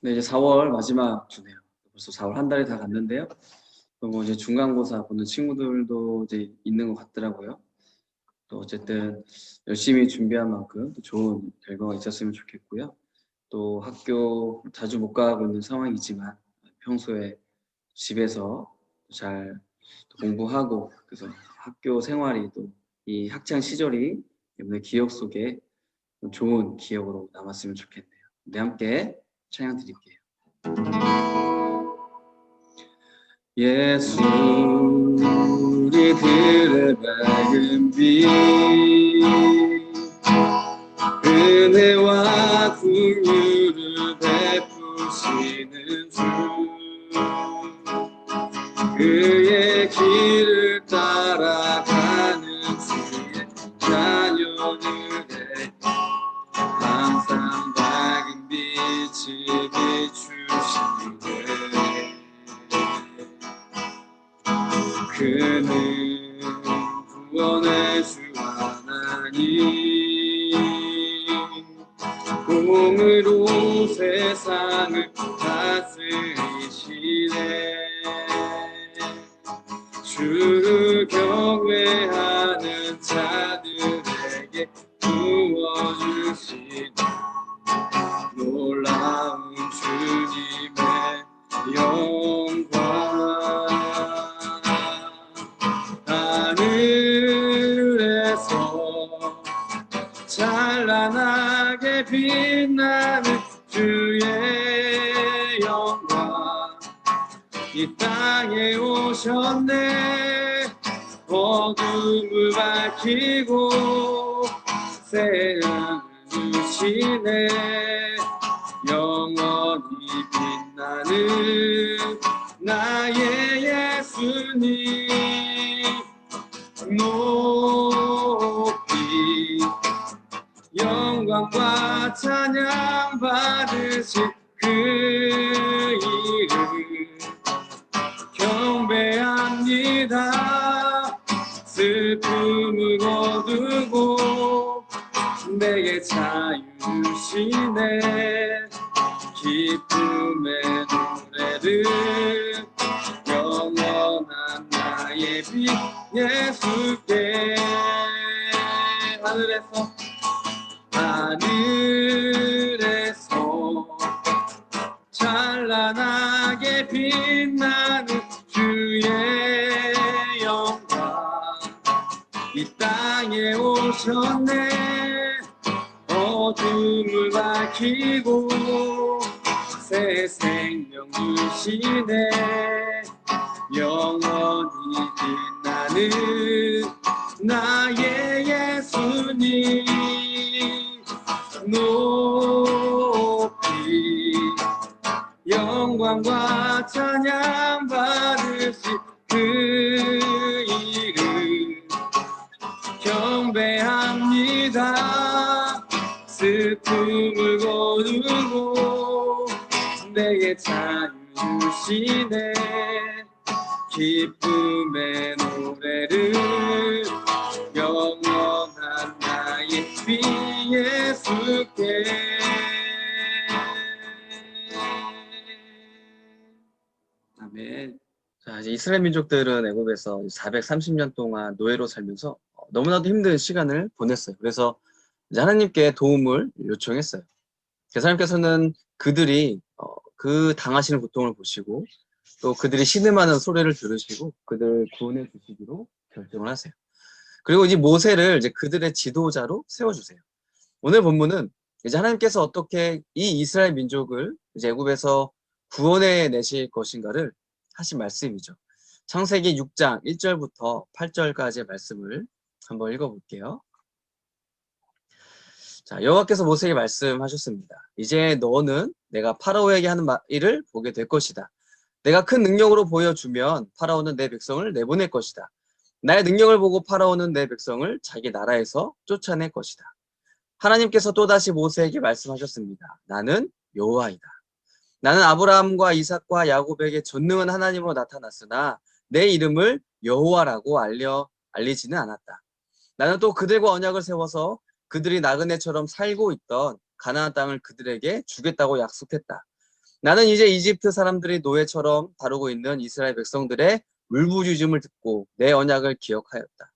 네, 이제 4월 마지막 주네요. 벌써 4월 한 달이 다 갔는데요. 뭐 이제 중간고사 보는 친구들도 이제 있는 것 같더라고요. 또 어쨌든 열심히 준비한 만큼 또 좋은 결과가 있었으면 좋겠고요. 또 학교 자주 못 가고 있는 상황이지만 평소에 집에서 잘 공부하고 그래서 학교 생활이 또 이 학창 시절이 여러분의 기억 속에 좋은 기억으로 남았으면 좋겠네요. 네, 함께 찬양 드릴게요. 예수 우리들의 밝은 빛 은혜와 긍휼을 베푸시는 주 그의 길을 따라가는 주의 자녀들의 항상 밝은 빛이 비추시네 그는 구원의 주 하나님 공으로 세상을 다스리시네 주를 경외하는 자들에게 부어주시네 놀라운 주님의 영광 하늘에서 찬란하게 빛나는 주의 영광 이 땅에 오셨네 어둠을 밝히고 새하늘 주시네 영원히 빛나는 나의 예수님 높이 영광과 찬양 받으신 그 이름 경배합니다 슬픔을 거두고 내게 자유 주시네 기쁨의 노래를 영원한 나의 빛 예수께 하늘에서 찬란하게 빛나는 주의 영광 이 땅에 오셨네 어둠을 밝히고 새 생명 주시네 영원히 빛나는 나의 예수님 높이 영광과 찬양 받으신 그 이름 경배합니다 슬픔을 거두고 내게 자유 주시네 기쁨의 노래를 영원한 나의 빛 예수께 아멘. 자, 이제 이스라엘 민족들은 애굽에서 430년 동안 노예로 살면서 너무나도 힘든 시간을 보냈어요. 그래서 이제 하나님께 도움을 요청했어요. 그래서 하나님께서는 그들이 그 당하시는 고통을 보시고 또 그들이 신음하는 소리를 들으시고 그들을 구원해 주시기로 결정을 하세요. 그리고 이제 모세를 이제 그들의 지도자로 세워주세요. 오늘 본문은 이제 하나님께서 어떻게 이 이스라엘 민족을 이제 애굽에서 구원해 내실 것인가를 하신 말씀이죠. 창세기 6장 1절부터 8절까지의 말씀을 한번 읽어볼게요. 자, 여호와께서 모세에게 말씀하셨습니다. 이제 너는 내가 파라오에게 하는 일을 보게 될 것이다. 내가 큰 능력으로 보여주면 파라오는 내 백성을 내보낼 것이다. 나의 능력을 보고 파라오는 내 백성을 자기 나라에서 쫓아낼 것이다. 하나님께서 또다시 모세에게 말씀하셨습니다. 나는 여호와이다. 나는 아브라함과 이삭과 야곱에게 전능한 하나님으로 나타났으나 내 이름을 여호와라고 알리지는 않았다. 나는 또 그들과 언약을 세워서 그들이 나그네처럼 살고 있던 가나안 땅을 그들에게 주겠다고 약속했다. 나는 이제 이집트 사람들이 노예처럼 다루고 있는 이스라엘 백성들의 울부짖음을 듣고 내 언약을 기억하였다.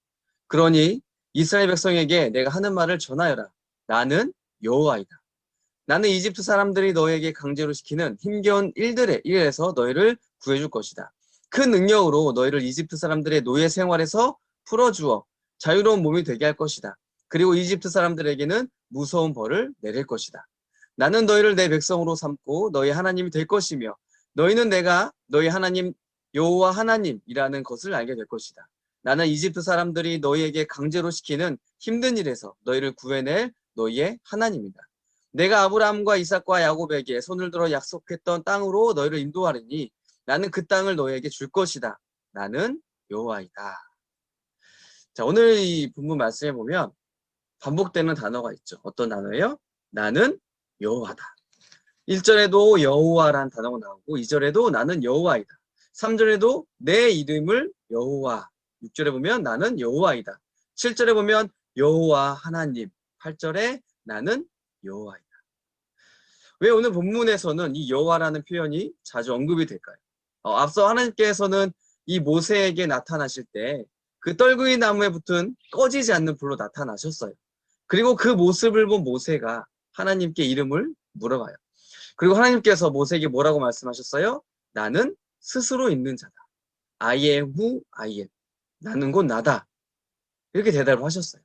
그러니 이스라엘 백성에게 내가 하는 말을 전하여라. 나는 여호와이다. 나는 이집트 사람들이 너에게 강제로 시키는 힘겨운 일에서 너희를 구해줄 것이다. 그 능력으로 너희를 이집트 사람들의 노예 생활에서 풀어주어 자유로운 몸이 되게 할 것이다. 그리고 이집트 사람들에게는 무서운 벌을 내릴 것이다. 나는 너희를 내 백성으로 삼고 너희 하나님이 될 것이며 너희는 내가 너희 하나님 여호와 하나님이라는 것을 알게 될 것이다. 나는 이집트 사람들이 너희에게 강제로 시키는 힘든 일에서 너희를 구해낼 너희의 하나님이다. 내가 아브라함과 이삭과 야곱에게 손을 들어 약속했던 땅으로 너희를 인도하리니 나는 그 땅을 너희에게 줄 것이다. 나는 여호와이다. 자, 오늘 이 본문 말씀에 보면 반복되는 단어가 있죠. 어떤 단어예요? 나는 여호와다. 1절에도 여호와라는 단어가 나오고 2절에도 나는 여호와이다. 3절에도 내 이름을 여호와. 6절에 보면 나는 여호와이다. 7절에 보면 여호와 하나님. 8절에 나는 여호와이다. 왜 오늘 본문에서는 이 여호와라는 표현이 자주 언급이 될까요? 앞서 하나님께서는 이 모세에게 나타나실 때 그 떨구이 나무에 붙은 꺼지지 않는 불로 나타나셨어요. 그리고 그 모습을 본 모세가 하나님께 이름을 물어봐요. 그리고 하나님께서 모세에게 뭐라고 말씀하셨어요? 나는 스스로 있는 자다. I am who I am. 나는 곧 나다. 이렇게 대답을 하셨어요.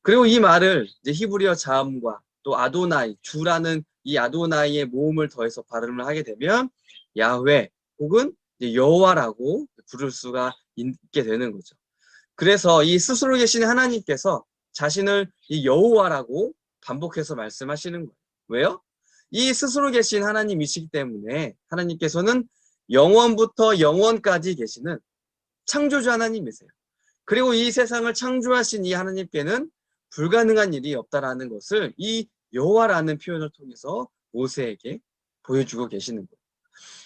그리고 이 말을 이제 히브리어 자음과 또 아도나이, 주라는 이 아도나이의 모음을 더해서 발음을 하게 되면 야훼 혹은 여호와라고 부를 수가 있게 되는 거죠. 그래서 이 스스로 계신 하나님께서 자신을 이 여호와라고 반복해서 말씀하시는 거예요. 왜요? 이 스스로 계신 하나님이시기 때문에 하나님께서는 영원부터 영원까지 계시는 창조주 하나님이세요. 그리고 이 세상을 창조하신 이 하나님께는 불가능한 일이 없다라는 것을 이 여호와라는 표현을 통해서 모세에게 보여주고 계시는 거예요.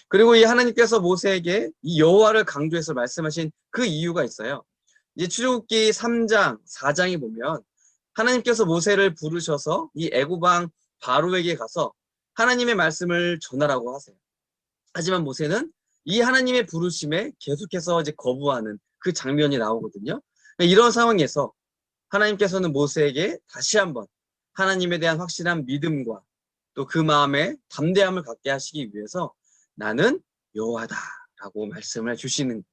그리고 이 하나님께서 모세에게 이 여호와를 강조해서 말씀하신 그 이유가 있어요. 이제 출애굽기 3장, 4장에 보면 하나님께서 모세를 부르셔서 이 애굽 왕 바로에게 가서 하나님의 말씀을 전하라고 하세요. 하지만 모세는 이 하나님의 부르심에 계속해서 이제 거부하는 그 장면이 나오거든요. 이런 상황에서 하나님께서는 모세에게 다시 한번 하나님에 대한 확실한 믿음과 또 그 마음에 담대함을 갖게 하시기 위해서 나는 여호와다라고 말씀을 주시는 거예요.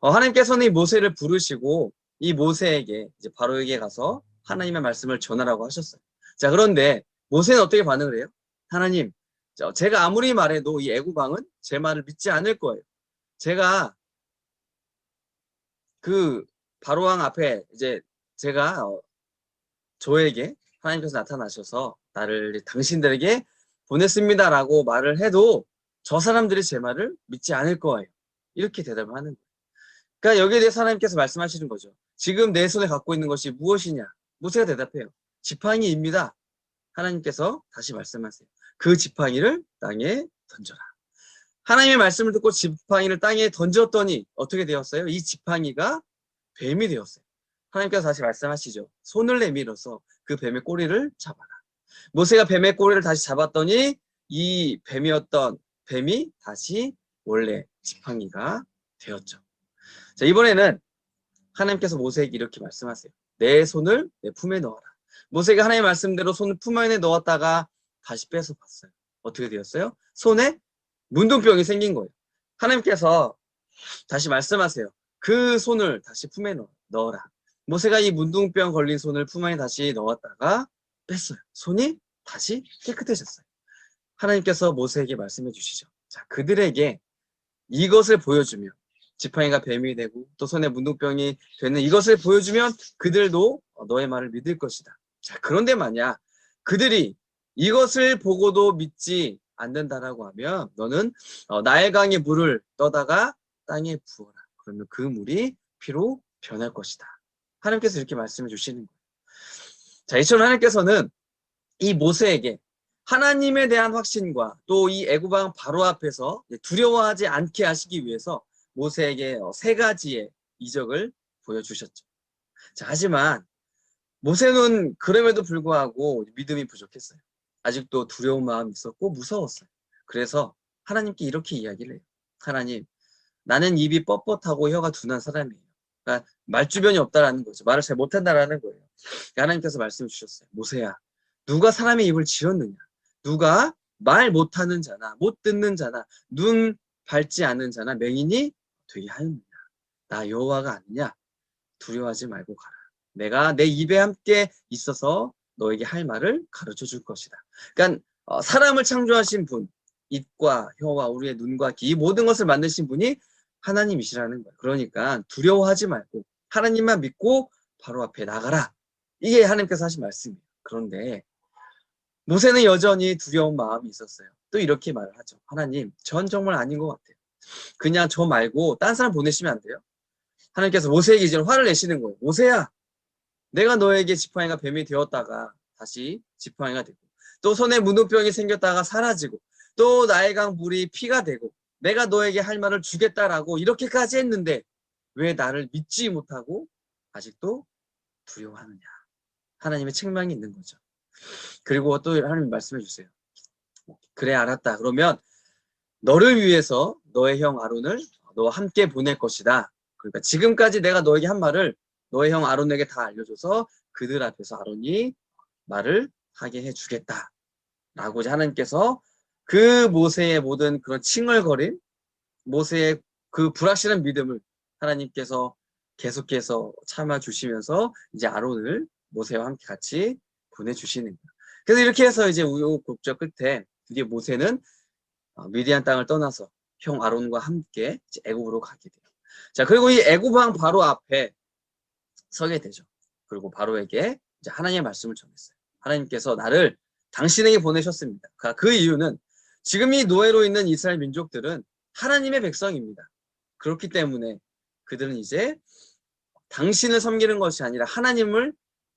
하나님께서는 이 모세를 부르시고 이 모세에게 이제 바로에게 가서 하나님의 말씀을 전하라고 하셨어요. 자, 그런데 모세는 어떻게 반응을 해요? 하나님, 제가 아무리 말해도 이 애굽 왕은 제 말을 믿지 않을 거예요. 제가 그 바로 왕 앞에 이제 제가 저에게 하나님께서 나타나셔서 나를 당신들에게 보냈습니다라고 말을 해도 저 사람들이 제 말을 믿지 않을 거예요. 이렇게 대답을 하는 거예요. 그러니까 여기에 대해서 하나님께서 말씀하시는 거죠. 지금 내 손에 갖고 있는 것이 무엇이냐? 모세가 대답해요. 지팡이입니다. 하나님께서 다시 말씀하세요. 그 지팡이를 땅에 던져라. 하나님의 말씀을 듣고 지팡이를 땅에 던졌더니 어떻게 되었어요? 이 지팡이가 뱀이 되었어요. 하나님께서 다시 말씀하시죠. 손을 내밀어서 그 뱀의 꼬리를 잡아라. 모세가 뱀의 꼬리를 다시 잡았더니 이 뱀이었던 뱀이 다시 원래 지팡이가 되었죠. 자, 이번에는 하나님께서 모세에게 이렇게 말씀하세요. 내 손을 내 품에 넣어라. 모세가 하나님의 말씀대로 손을 품 안에 넣었다가 다시 뺏어 봤어요. 어떻게 되었어요? 손에 문둥병이 생긴 거예요. 하나님께서 다시 말씀하세요. 그 손을 다시 품에 넣어라. 모세가 이 문둥병 걸린 손을 품 안에 다시 넣었다가 뺐어요. 손이 다시 깨끗해졌어요. 하나님께서 모세에게 말씀해 주시죠. 자, 그들에게 이것을 보여주면 지팡이가 뱀이 되고 또 손에 문둥병이 되는 이것을 보여주면 그들도 너의 말을 믿을 것이다. 자, 그런데 만약 그들이 이것을 보고도 믿지 않는다라고 하면 너는 나일강의 물을 떠다가 땅에 부어라. 그러면 그 물이 피로 변할 것이다. 하나님께서 이렇게 말씀해 주시는 거예요. 자, 이처럼 하나님께서는 이 모세에게 하나님에 대한 확신과 또 이 애굽왕 바로 앞에서 두려워하지 않게 하시기 위해서 모세에게 세 가지의 이적을 보여주셨죠. 자, 하지만 모세는 그럼에도 불구하고 믿음이 부족했어요. 아직도 두려운 마음이 있었고 무서웠어요. 그래서 하나님께 이렇게 이야기를 해요. 하나님, 나는 입이 뻣뻣하고 혀가 둔한 사람이에요. 그러니까 말주변이 없다라는 거죠. 말을 잘 못한다라는 거예요. 그러니까 하나님께서 말씀해 주셨어요. 모세야, 누가 사람의 입을 지었느냐? 누가 말 못하는 자나 못 듣는 자나 눈 밟지 않은 자나 맹인이 되게 하였느냐? 나 여호와가 아니냐? 두려워하지 말고 가라. 내가 내 입에 함께 있어서 너에게 할 말을 가르쳐 줄 것이다. 그러니까 사람을 창조하신 분, 입과 혀와 우리의 눈과 귀, 이 모든 것을 만드신 분이 하나님이시라는 거예요. 그러니까 두려워하지 말고 하나님만 믿고 바로 앞에 나가라. 이게 하나님께서 하신 말씀이에요. 그런데 모세는 여전히 두려운 마음이 있었어요. 또 이렇게 말을 하죠. 하나님, 전 정말 아닌 것 같아요. 그냥 저 말고 딴 사람 보내시면 안 돼요? 하나님께서 모세에게 이제 화를 내시는 거예요. 모세야, 내가 너에게 지팡이가 뱀이 되었다가 다시 지팡이가 되고, 또 손에 문둥병이 생겼다가 사라지고, 또 나일강 물이 피가 되고, 내가 너에게 할 말을 주겠다라고 이렇게까지 했는데 왜 나를 믿지 못하고 아직도 두려워하느냐? 하나님의 책망이 있는 거죠. 그리고 또 하나님 말씀해 주세요. 그래, 알았다. 그러면 너를 위해서 너의 형 아론을 너와 함께 보낼 것이다. 그러니까 지금까지 내가 너에게 한 말을 너의 형 아론에게 다 알려줘서 그들 앞에서 아론이 말을 하게 해주겠다. 라고 하나님께서 그 모세의 모든 그런 칭얼거림, 모세의 그 불확실한 믿음을 하나님께서 계속해서 참아주시면서 이제 아론을 모세와 함께 같이 보내주시는 거예요. 그래서 이렇게 해서 이제 우여곡절 끝에 드디어 모세는 미디안 땅을 떠나서 형 아론과 함께 이제 애굽으로 가게 돼요. 자, 그리고 이 애굽 왕 바로 앞에 서게 되죠. 그리고 바로에게 이제 하나님의 말씀을 전했어요. 하나님께서 나를 당신에게 보내셨습니다. 그 이유는 지금 이 노예로 있는 이스라엘 민족들은 하나님의 백성입니다. 그렇기 때문에 그들은 이제 당신을 섬기는 것이 아니라 하나님을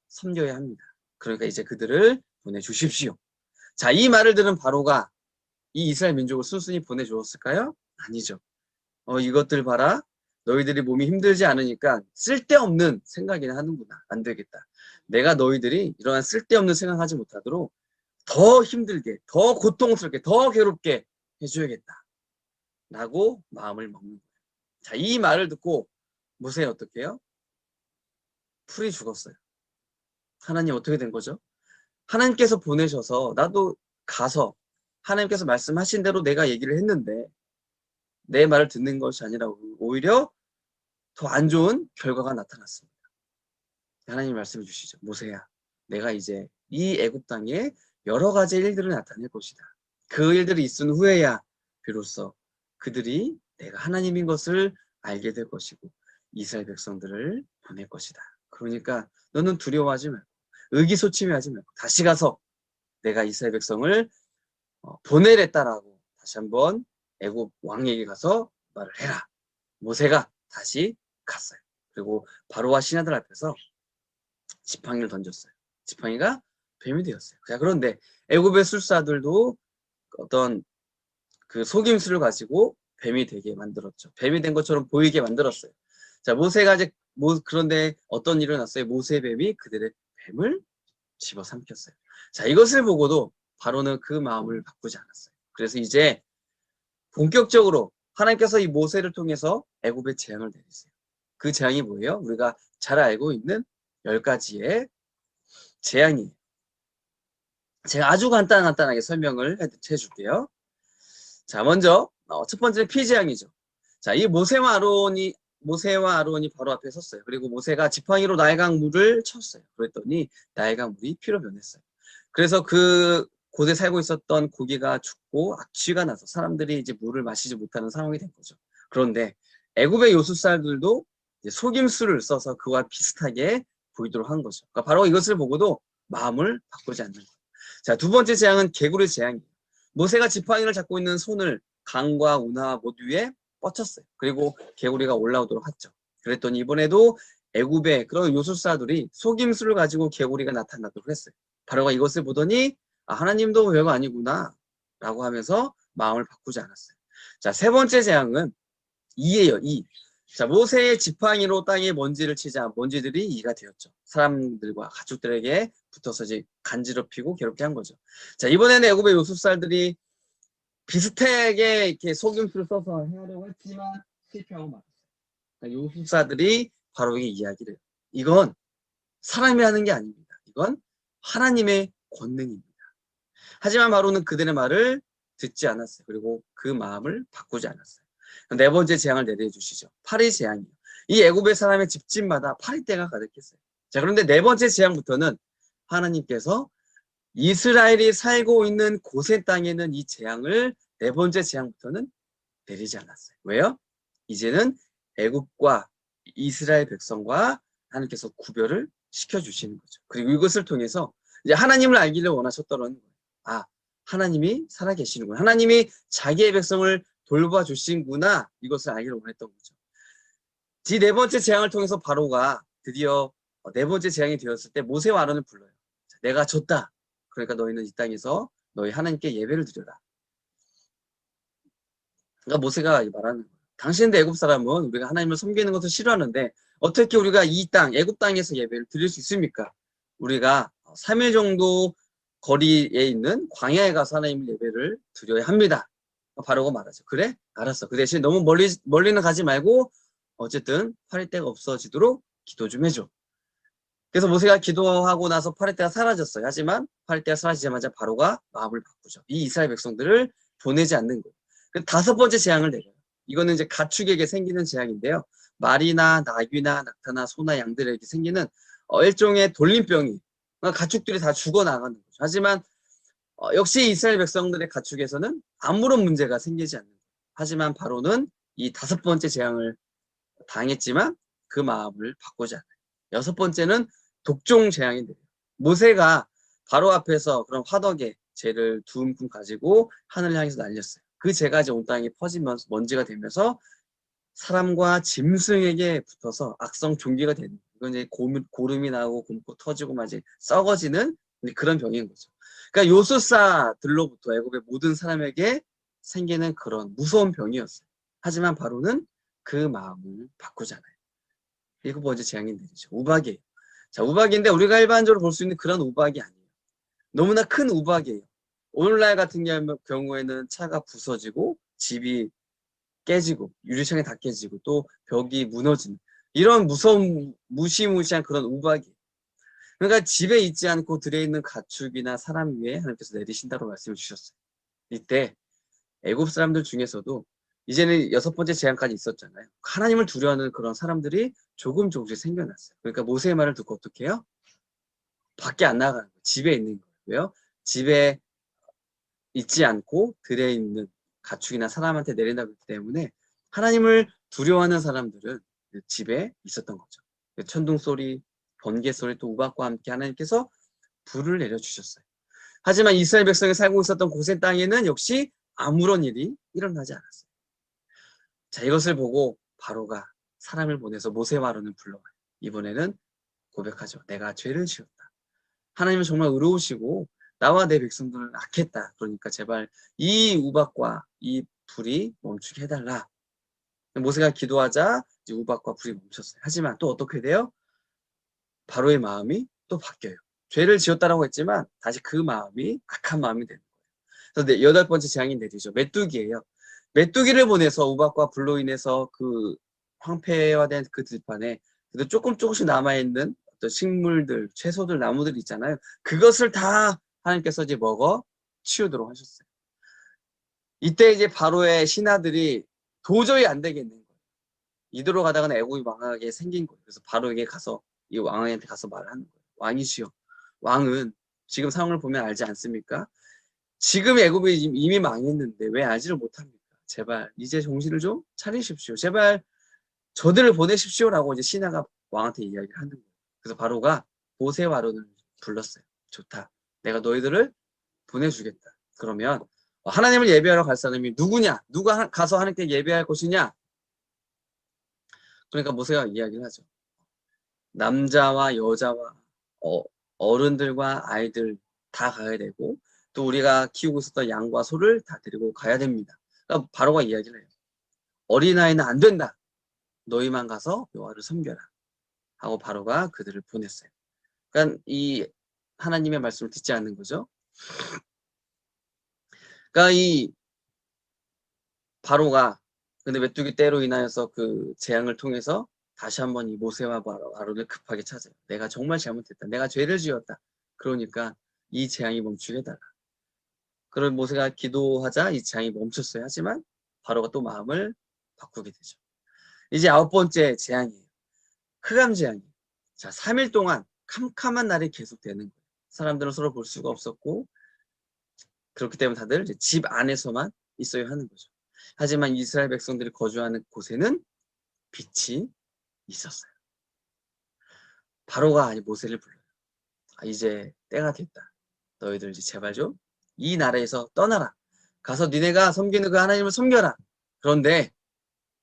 섬겨야 합니다. 그러니까 이제 그들을 보내주십시오. 자, 이 말을 들은 바로가 이 이스라엘 민족을 순순히 보내주었을까요? 아니죠. 이것들 봐라. 너희들이 몸이 힘들지 않으니까 쓸데없는 생각이나 하는구나. 안 되겠다. 내가 너희들이 이러한 쓸데없는 생각하지 못하도록 더 힘들게, 더 고통스럽게, 더 괴롭게 해줘야겠다. 라고 마음을 먹는 거예요. 자, 이 말을 듣고 모세는 어떻게 해요? 풀이 죽었어요. 하나님 어떻게 된 거죠? 하나님께서 보내셔서 나도 가서 하나님께서 말씀하신 대로 내가 얘기를 했는데 내 말을 듣는 것이 아니라 오히려 더 안 좋은 결과가 나타났습니다. 하나님 말씀해 주시죠. 모세야, 내가 이제 이 애굽 땅에 여러 가지 일들을 나타낼 것이다. 그 일들이 있은 후에야 비로소 그들이 내가 하나님인 것을 알게 될 것이고 이스라엘 백성들을 보낼 것이다. 그러니까 너는 두려워하지 말고 의기소침해하지 말고 다시 가서 내가 이스라엘 백성을 보내랬다라고 다시 한번 애굽 왕에게 가서 말을 해라. 모세가 다시 갔어요. 그리고 바로와 신하들 앞에서 지팡이를 던졌어요. 지팡이가 뱀이 되었어요. 자, 그런데 애굽의 술사들도 어떤 그 속임수를 가지고 뱀이 되게 만들었죠. 뱀이 된 것처럼 보이게 만들었어요. 자, 모세가 이제 그런데 어떤 일이 났어요? 모세의 뱀이 그들의 뱀을 집어삼켰어요. 자, 이것을 보고도 바로는 그 마음을 바꾸지 않았어요. 그래서 이제 본격적으로 하나님께서 이 모세를 통해서 애굽의 재앙을 내리세요. 그 재앙이 뭐예요? 우리가 잘 알고 있는 10가지의 재앙이에요. 제가 아주 간단하게 설명을 해줄게요. 자, 먼저 첫 번째는 피재앙이죠. 자, 이 모세와 아론이 바로 앞에 섰어요. 그리고 모세가 지팡이로 나일강 물을 쳤어요. 그랬더니 나일강 물이 피로 변했어요. 그래서 그 곳에 살고 있었던 고기가 죽고 악취가 나서 사람들이 이제 물을 마시지 못하는 상황이 된 거죠. 그런데 애굽의 요술사들도 이제 속임수를 써서 그와 비슷하게 보이도록 한 거죠. 그러니까 바로 이것을 보고도 마음을 바꾸지 않는 거예요. 자, 두 번째 재앙은 개구리 재앙이에요. 모세가 지팡이를 잡고 있는 손을 강과 운하 모두 위에 뻗쳤어요. 그리고 개구리가 올라오도록 했죠. 그랬더니 이번에도 애굽의 그런 요술사들이 속임수를 가지고 개구리가 나타나도록 했어요. 바로가 이것을 보더니 하나님도 별거 아니구나 라고 하면서 마음을 바꾸지 않았어요. 자, 세 번째 재앙은 이예요. 이. 자, 모세의 지팡이로 땅에 먼지를 치자 먼지들이 이가 되었죠. 사람들과 가축들에게 붙어서 이제 간지럽히고 괴롭게 한 거죠. 자, 이번에는 애굽의 요술사들이 비슷하게 이렇게 속임수를 써서 하려고 했지만 실패하고 말았어요. 그러니까 요술사들이 바로에게 이야기를 해요. 이건 사람이 하는 게 아닙니다. 이건 하나님의 권능입니다. 하지만 바로는 그들의 말을 듣지 않았어요. 그리고 그 마음을 바꾸지 않았어요. 네 번째 재앙을 내려주시죠. 파리 재앙이요. 이 애굽의 사람의 집집마다 파리떼가 가득했어요. 자, 그런데 네 번째 재앙부터는 하나님께서 이스라엘이 살고 있는 고센 땅에는 이 재앙을 네 번째 재앙부터는 내리지 않았어요. 왜요? 이제는 애굽과 이스라엘 백성과 하나님께서 구별을 시켜주시는 거죠. 그리고 이것을 통해서 이제 하나님을 알기를 원하셨다는 거예요. 아, 하나님이 살아계시는구나. 하나님이 자기의 백성을 돌봐주신구나. 이것을 알기를 원했던 거죠. 이 네 번째 재앙을 통해서 바로가 드디어 네 번째 재앙이 되었을 때 모세와 아론을 불러요. 내가 졌다. 그러니까 너희는 이 땅에서 너희 하나님께 예배를 드려라. 그러니까 모세가 말하는 거예요. 당신들 애굽 사람은 우리가 하나님을 섬기는 것을 싫어하는데 어떻게 우리가 이 땅, 애굽 땅에서 예배를 드릴 수 있습니까? 우리가 3일 정도 거리에 있는 광야에 가서 하나님을 예배를 드려야 합니다. 바로가 말하죠. 그래? 알았어. 그 대신 너무 멀리는 가지 말고 어쨌든 파리떼가 없어지도록 기도 좀 해줘. 그래서 모세가 기도하고 나서 파리떼가 사라졌어요. 하지만 파리떼가 사라지자마자 바로가 마음을 바꾸죠. 이 이스라엘 백성들을 보내지 않는 거예요. 그 다섯 번째 재앙을 내려요. 이거는 이제 가축에게 생기는 재앙인데요. 말이나 나귀나 낙타나 소나 양들에게 생기는 일종의 돌림병이 가축들이 다 죽어나가는 거죠. 하지만 역시 이스라엘 백성들의 가축에서는 아무런 문제가 생기지 않는 거예요. 하지만 바로는 이 다섯 번째 재앙을 당했지만 그 마음을 바꾸지 않아요. 여섯 번째는 독종 재앙이 돼요. 모세가 바로 앞에서 그런 화덕에 재를 두 움큼 가지고 하늘을 향해서 날렸어요. 그 재가 이제 온 땅에 퍼지면서 먼지가 되면서 사람과 짐승에게 붙어서 악성 종기가 되는 거예요. 이건 이제 고름이 나고 곰고 터지고 막 이제 썩어지는 그런 병인 거죠. 그러니까 요술사들로부터 애굽의 모든 사람에게 생기는 그런 무서운 병이었어요. 하지만 바로는 그 마음을 바꾸잖아요. 일곱 번째 재앙이 내리죠. 우박이에요. 자, 우박인데 우리가 일반적으로 볼 수 있는 그런 우박이 아니에요. 너무나 큰 우박이에요. 오늘날 같은 경우에는 차가 부서지고 집이 깨지고 유리창이 다 깨지고 또 벽이 무너지는 이런 무서운 무시무시한 그런 우박이에요. 그러니까 집에 있지 않고 들에 있는 가축이나 사람 위에 하나님께서 내리신다고 말씀을 주셨어요. 이때 애굽 사람들 중에서도 이제는 여섯 번째 재앙까지 있었잖아요. 하나님을 두려워하는 그런 사람들이 조금씩 생겨났어요. 그러니까 모세의 말을 듣고 어떻게 해요? 밖에 안 나가는 거예요. 집에 있는 거예요. 왜요? 집에 있지 않고 들에 있는 가축이나 사람한테 내린다고 했기 때문에 하나님을 두려워하는 사람들은 집에 있었던 거죠. 천둥 소리, 번개 소리, 또 우박과 함께 하나님께서 불을 내려주셨어요. 하지만 이스라엘 백성이 살고 있었던 고센 땅에는 역시 아무런 일이 일어나지 않았어요. 자, 이것을 보고 바로가 사람을 보내서 모세와 아론을 불러와요. 이번에는 고백하죠. 내가 죄를 지었다. 하나님은 정말 의로우시고 나와 내 백성들을 낳겠다. 그러니까 제발 이 우박과 이 불이 멈추게 해달라. 모세가 기도하자 이제 우박과 불이 멈췄어요. 하지만 또 어떻게 돼요? 바로의 마음이 또 바뀌어요. 죄를 지었다라고 했지만 다시 그 마음이 악한 마음이 되는 거예요. 그래서 여덟 번째 재앙이 내리죠. 메뚜기예요. 메뚜기를 보내서 우박과 불로 인해서 그 황폐화된 그 들판에 그래도 조금씩 남아있는 어떤 식물들, 채소들, 나무들 있잖아요. 그것을 다 하나님께서 이제 먹어 치우도록 하셨어요. 이때 이제 바로의 신하들이 도저히 안 되겠는 거예요. 이대로 가다가는 애굽이 망하게 생긴 거예요. 그래서 바로에게 가서 이 왕한테 가서 말을 하는 거예요. 왕이시여, 왕은 지금 상황을 보면 알지 않습니까? 지금 애굽이 이미 망했는데 왜 알지를 못합니까? 제발 이제 정신을 좀 차리십시오. 제발 저들을 보내십시오라고 이제 신하가 왕한테 이야기를 하는 거예요. 그래서 바로가 모세와 아론을 불렀어요. 좋다. 내가 너희들을 보내주겠다. 그러면 하나님을 예배하러 갈 사람이 누구냐? 누가 가서 하나님께 예배할 것이냐? 그러니까 모세가 이야기를 하죠. 남자와 여자와 어른들과 아이들 다 가야 되고 또 우리가 키우고 있었던 양과 소를 다 데리고 가야 됩니다. 그러니까 바로가 이야기를 해요. 어린아이는 안 된다. 너희만 가서 여호와를 섬겨라. 하고 바로가 그들을 보냈어요. 그러니까 이 하나님의 말씀을 듣지 않는 거죠. 그러니까 이 바로가 근데 메뚜기 떼로 인하여서 그 재앙을 통해서 다시 한번 이 모세와 아론을 급하게 찾아요. 내가 정말 잘못했다. 내가 죄를 지었다. 그러니까 이 재앙이 멈추게 해달라. 그런 모세가 기도하자 이 재앙이 멈췄어요. 하지만 바로가 또 마음을 바꾸게 되죠. 이제 9번째 재앙이에요. 흑암 재앙이에요. 자, 3일 동안 캄캄한 날이 계속되는 거예요. 사람들은 서로 볼 수가 없었고 그렇기 때문에 다들 이제 집 안에서만 있어야 하는 거죠. 하지만 이스라엘 백성들이 거주하는 곳에는 빛이 있었어요. 바로가 모세를 불러요. 이제 때가 됐다. 너희들 이제 제발 좀 이 나라에서 떠나라. 가서 니네가 섬기는 그 하나님을 섬겨라. 그런데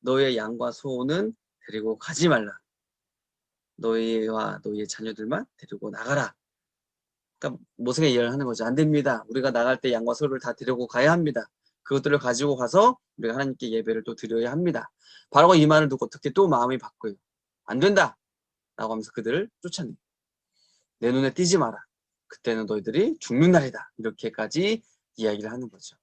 너의 양과 소는 데리고 가지 말라. 너희와 너희의 자녀들만 데리고 나가라. 그러니까 모세가 이해를 하는 거죠. 안 됩니다. 우리가 나갈 때 양과 소를 다 데리고 가야 합니다. 그것들을 가지고 가서 우리가 하나님께 예배를 또 드려야 합니다. 바로가 이 말을 듣고 어떻게 또 마음이 바뀌어요. 안 된다. 라고 하면서 그들을 쫓아내요. 내 눈에 띄지 마라. 그때는 너희들이 죽는 날이다. 이렇게까지 이야기를 하는 거죠.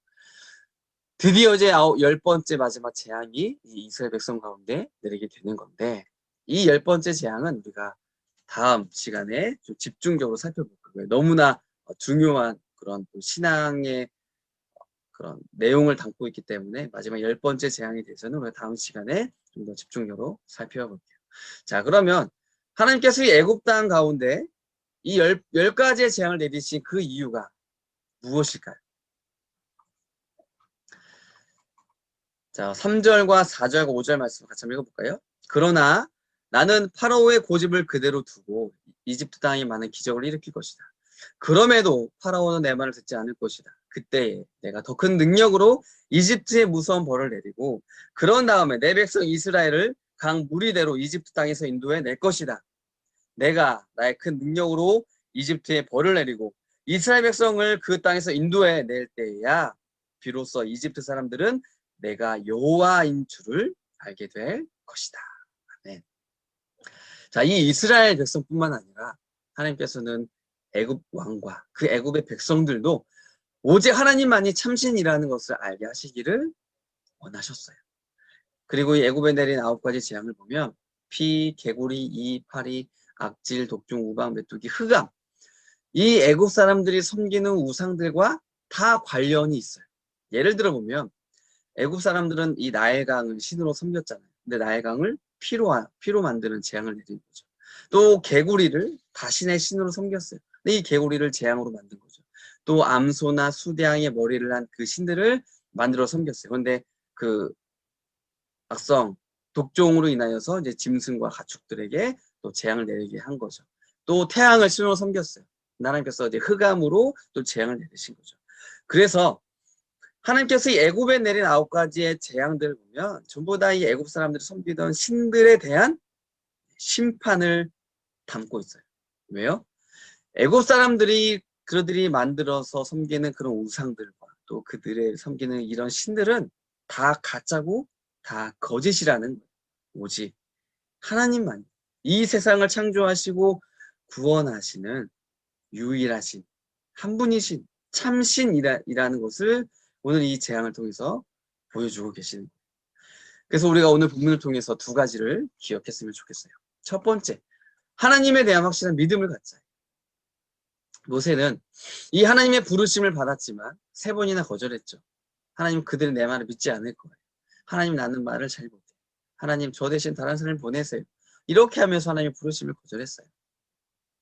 드디어 이제 10번째 마지막 재앙이 이 이스라엘 백성 가운데 내리게 되는 건데 이 10번째 재앙은 우리가 다음 시간에 좀 집중적으로 살펴볼 거예요. 너무나 중요한 그런 신앙의 그런 내용을 담고 있기 때문에 마지막 10번째 재앙에 대해서는 우리가 다음 시간에 좀 더 집중적으로 살펴볼게요. 자, 그러면 하나님께서 이 애굽 땅 가운데 이 10가지의 재앙을 내리신 그 이유가 무엇일까요? 자, 3절과 4절과 5절 말씀 같이 한번 읽어볼까요? 그러나 나는 파라오의 고집을 그대로 두고 이집트 땅에 많은 기적을 일으킬 것이다. 그럼에도 파라오는 내 말을 듣지 않을 것이다. 그때에 내가 더 큰 능력으로 이집트에 무서운 벌을 내리고 그런 다음에 내 백성 이스라엘을 강 무리대로 이집트 땅에서 인도해 낼 것이다. 내가 나의 큰 능력으로 이집트에 벌을 내리고 이스라엘 백성을 그 땅에서 인도해 낼 때야 비로소 이집트 사람들은 내가 여호와인 줄을 알게 될 것이다. 아멘. 자, 이 이스라엘 백성뿐만 아니라 하나님께서는 애굽 왕과 그 애굽의 백성들도 오직 하나님만이 참신이라는 것을 알게 하시기를 원하셨어요. 그리고 이 애굽에 내린 9가지 재앙을 보면 피, 개구리, 이, 파리, 악질, 독종, 우박, 메뚜기, 흑암 이 애굽 사람들이 섬기는 우상들과 다 관련이 있어요. 예를 들어 보면 애굽 사람들은 이 나일강을 신으로 섬겼잖아요. 근데 나일강을 피로 만드는 재앙을 내린 거죠. 또 개구리를 자신의 신으로 섬겼어요. 근데 이 개구리를 재앙으로 만든 거죠. 또 암소나 수대양의 머리를 한 그 신들을 만들어 섬겼어요. 그런데 그 악성 독종으로 인하여서 이제 짐승과 가축들에게 또 재앙을 내리게 한 거죠. 또 태양을 신으로 섬겼어요. 하나님께서 이제 흑암으로 또 재앙을 내리신 거죠. 그래서 하나님께서 이 애굽에 내린 9가지의 재앙들을 보면 전부 다 이 애굽 사람들이 섬기던 신들에 대한 심판을 담고 있어요. 왜요? 애굽 사람들이 그들이 만들어서 섬기는 그런 우상들과 또 그들의 섬기는 이런 신들은 다 가짜고 다 거짓이라는 거예요. 오직 하나님만 이 세상을 창조하시고 구원하시는 유일하신 한 분이신 참신이라는 것을 오늘 이 재앙을 통해서 보여주고 계시는 거예요. 그래서 우리가 오늘 본문을 통해서 2가지를 기억했으면 좋겠어요. 첫 번째, 하나님에 대한 확실한 믿음을 갖자. 모세는 이 하나님의 부르심을 받았지만 3번이나 거절했죠. 하나님 그들은 내 말을 믿지 않을 거예요. 하나님 나는 말을 잘 못해. 하나님 저 대신 다른 사람을 보내세요. 이렇게 하면서 하나님의 부르심을 거절했어요.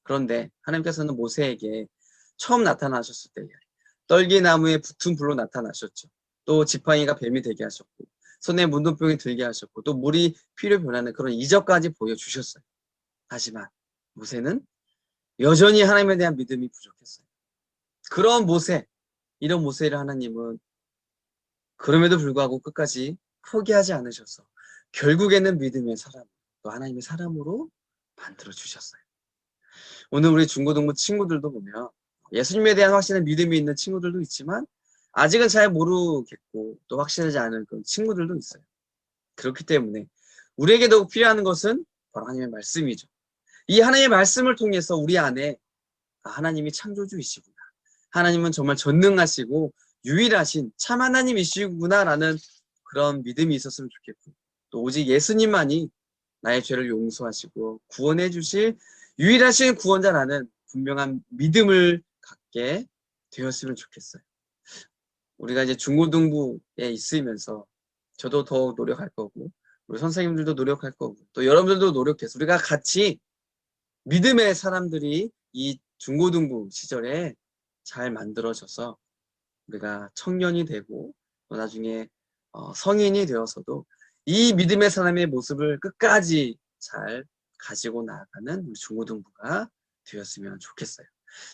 그런데 하나님께서는 모세에게 처음 나타나셨을 때 떨기나무에 붙은 불로 나타나셨죠. 또 지팡이가 뱀이 되게 하셨고 손에 문둥병이 들게 하셨고 또 물이 피로 변하는 그런 이적까지 보여주셨어요. 하지만 모세는 여전히 하나님에 대한 믿음이 부족했어요. 그런 모세, 이런 모세를 하나님은 그럼에도 불구하고 끝까지 포기하지 않으셔서 결국에는 믿음의 사람, 또 하나님의 사람으로 만들어 주셨어요. 오늘 우리 중고등부 친구들도 보면 예수님에 대한 확실한 믿음이 있는 친구들도 있지만 아직은 잘 모르겠고 또 확실하지 않은 그런 친구들도 있어요. 그렇기 때문에 우리에게 더욱 필요한 것은 바로 하나님의 말씀이죠. 이 하나님의 말씀을 통해서 우리 안에 하나님이 창조주이시구나. 하나님은 정말 전능하시고 유일하신 참 하나님이시구나라는 그런 믿음이 있었으면 좋겠고, 또 오직 예수님만이 나의 죄를 용서하시고 구원해 주실 유일하신 구원자라는 분명한 믿음을 갖게 되었으면 좋겠어요. 우리가 이제 중고등부에 있으면서 저도 더욱 노력할 거고, 우리 선생님들도 노력할 거고, 또 여러분들도 노력해서 우리가 같이 믿음의 사람들이 이 중고등부 시절에 잘 만들어져서 우리가 청년이 되고 또 나중에 성인이 되어서도 이 믿음의 사람의 모습을 끝까지 잘 가지고 나아가는 우리 중고등부가 되었으면 좋겠어요.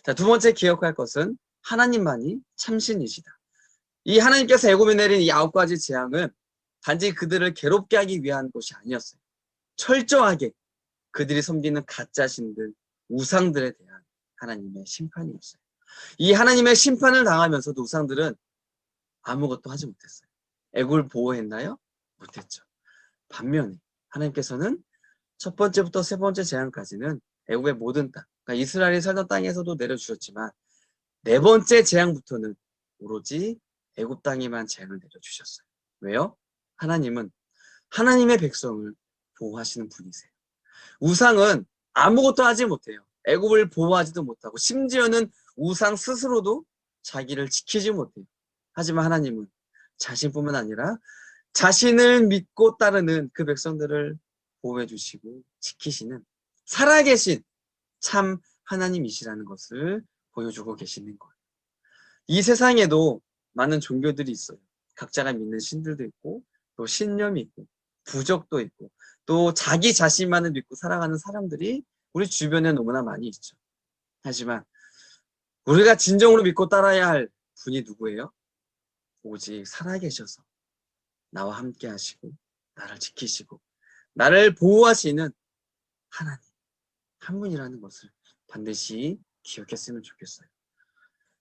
자, 두 번째 기억할 것은 하나님만이 참신이시다. 이 하나님께서 애굽에 내린 이 9가지 재앙은 단지 그들을 괴롭게 하기 위한 것이 아니었어요. 철저하게 그들이 섬기는 가짜 신들, 우상들에 대한 하나님의 심판이었어요. 이 하나님의 심판을 당하면서도 우상들은 아무것도 하지 못했어요. 애굽을 보호했나요? 못했죠. 반면에 하나님께서는 첫 번째부터 세 번째 재앙까지는 애굽의 모든 땅, 그러니까 이스라엘이 살던 땅에서도 내려주셨지만 네 번째 재앙부터는 오로지 애굽 땅에만 재앙을 내려주셨어요. 왜요? 하나님은 하나님의 백성을 보호하시는 분이세요. 우상은 아무것도 하지 못해요. 애굽을 보호하지도 못하고 심지어는 우상 스스로도 자기를 지키지 못해요. 하지만 하나님은 자신뿐만 아니라 자신을 믿고 따르는 그 백성들을 보호해 주시고 지키시는 살아계신 참 하나님이시라는 것을 보여주고 계시는 거예요. 이 세상에도 많은 종교들이 있어요. 각자가 믿는 신들도 있고 또 신념이 있고 부적도 있고 또 자기 자신만을 믿고 살아가는 사람들이 우리 주변에 너무나 많이 있죠. 하지만 우리가 진정으로 믿고 따라야 할 분이 누구예요? 오직 살아계셔서 나와 함께 하시고 나를 지키시고 나를 보호하시는 하나님 한 분이라는 것을 반드시 기억했으면 좋겠어요.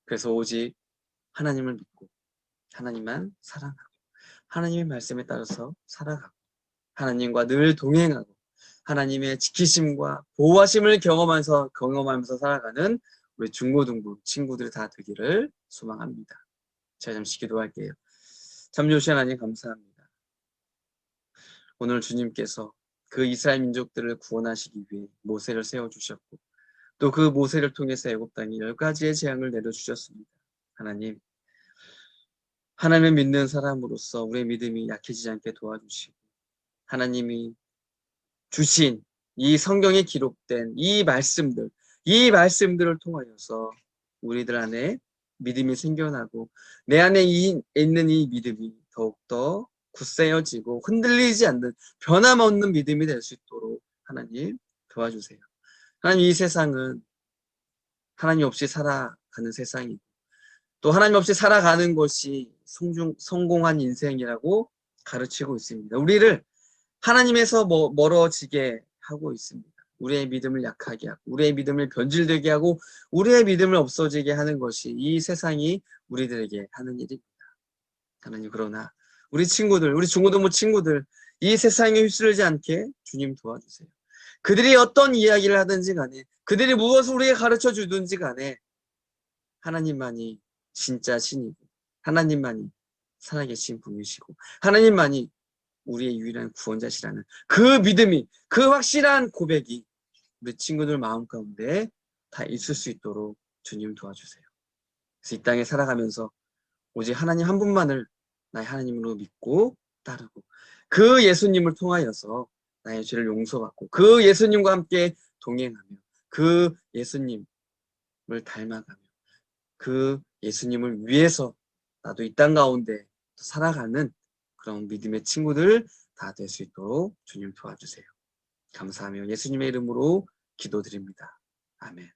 그래서 오직 하나님을 믿고 하나님만 사랑하고 하나님의 말씀에 따라서 살아가고 하나님과 늘 동행하고 하나님의 지키심과 보호하심을 경험하면서 살아가는 우리 중고등부 친구들이 다 되기를 소망합니다. 제가 잠시 기도할게요. 참 좋으신 하나님 감사합니다. 오늘 주님께서 그 이스라엘 민족들을 구원하시기 위해 모세를 세워주셨고 또 그 모세를 통해서 애굽 땅에 10가지의 재앙을 내려주셨습니다. 하나님, 하나님을 믿는 사람으로서 우리의 믿음이 약해지지 않게 도와주시고 하나님이 주신 이 성경에 기록된 이 말씀들을 통하여서 우리들 안에 믿음이 생겨나고 내 안에 있는 이 믿음이 더욱더 굳세어지고 흔들리지 않는 변함없는 믿음이 될 수 있도록 하나님 도와주세요. 하나님, 이 세상은 하나님 없이 살아가는 세상이고 또 하나님 없이 살아가는 것이 성공한 인생이라고 가르치고 있습니다. 우리를 하나님에서 멀어지게 하고 있습니다. 우리의 믿음을 약하게 하고 우리의 믿음을 변질되게 하고 우리의 믿음을 없어지게 하는 것이 이 세상이 우리들에게 하는 일입니다. 하나님, 그러나 우리 친구들, 우리 중고등부 친구들 이 세상에 휩쓸리지 않게 주님 도와주세요. 그들이 어떤 이야기를 하든지 간에 그들이 무엇을 우리에게 가르쳐 주든지 간에 하나님만이 진짜 신이고 하나님만이 살아계신 분이시고 하나님만이 우리의 유일한 구원자시라는 그 믿음이, 그 확실한 고백이 우리 친구들 마음 가운데 다 있을 수 있도록 주님 도와주세요. 그래서 이 땅에 살아가면서 오직 하나님 한 분만을 나의 하나님으로 믿고 따르고 그 예수님을 통하여서 나의 죄를 용서받고 그 예수님과 함께 동행하며 그 예수님을 닮아가며 그 예수님을 위해서 나도 이 땅 가운데 살아가는 그런 믿음의 친구들 다 될 수 있도록 주님 도와주세요. 감사하며 예수님의 이름으로 기도드립니다. 아멘.